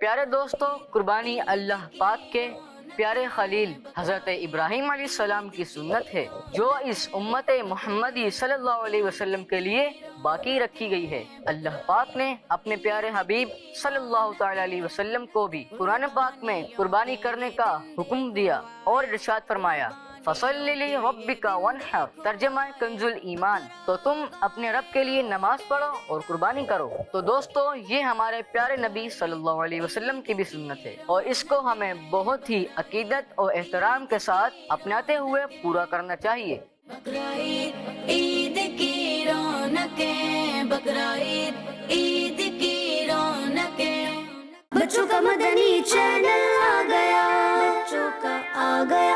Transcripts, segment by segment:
پیارے دوستو، قربانی اللہ پاک کے پیارے خلیل حضرت ابراہیم علیہ السلام کی سنت ہے جو اس امت محمدی صلی اللہ علیہ وسلم کے لیے باقی رکھی گئی ہے۔ اللہ پاک نے اپنے پیارے حبیب صلی اللہ تعالی علیہ وسلم کو بھی قرآن پاک میں قربانی کرنے کا حکم دیا اور ارشاد فرمایا فَصَلِّ لِرَبِّكَ وَانْحَرْ، ترجمہ کنز الایمان، تو تم اپنے رب کے لیے نماز پڑھو اور قربانی کرو۔ تو دوستو، یہ ہمارے پیارے نبی صلی اللہ علیہ وسلم کی بھی سنت ہے اور اس کو ہمیں بہت ہی عقیدت اور احترام کے ساتھ اپناتے ہوئے پورا کرنا چاہیے۔ بقرعید عید کی رونقیں، بقرعید عید کی رونقیں، بچوں کا مدنی چینل آ گیا، بچوں کا آ گیا۔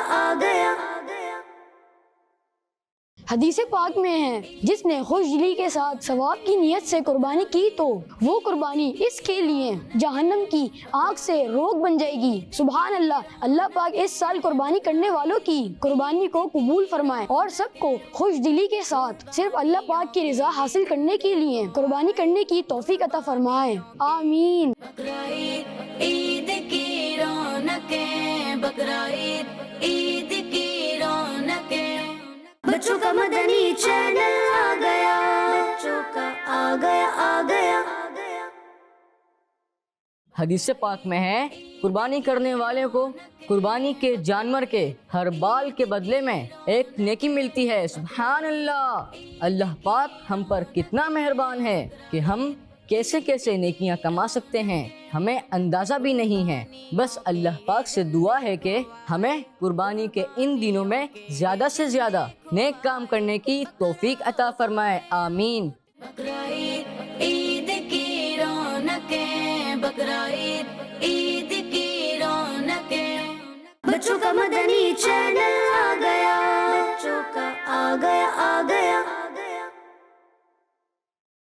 حدیث پاک میں ہے جس نے خوش دلی کے ساتھ ثواب کی نیت سے قربانی کی تو وہ قربانی اس کے لیے جہنم کی آگ سے روک بن جائے گی۔ سبحان اللہ۔ اللہ پاک اس سال قربانی کرنے والوں کی قربانی کو قبول فرمائے اور سب کو خوش دلی کے ساتھ صرف اللہ پاک کی رضا حاصل کرنے کے لیے قربانی کرنے کی توفیق عطا فرمائے، آمین۔ بقرعید عید کی رونقیں، بقرعید عید کی رونقیں، بچوں کا مدنی چینل آ گیا، بچوں کا آ گیا۔ حدیث پاک میں ہے قربانی کرنے والے کو قربانی کے جانور کے ہر بال کے بدلے میں ایک نیکی ملتی ہے۔ سبحان اللہ۔ اللہ پاک ہم پر کتنا مہربان ہے کہ ہم کیسے کیسے نیکیاں کما سکتے ہیں، ہمیں اندازہ بھی نہیں ہے۔ بس اللہ پاک سے دعا ہے کہ ہمیں قربانی کے ان دنوں میں زیادہ سے زیادہ نیک کام کرنے کی توفیق عطا فرمائے، آمین۔ بقرعید عید کی رونقیں، بقرعید عید کی رونقیں، بچوں کا مدنی چینل آ گیا، بچوں کا آ گیا۔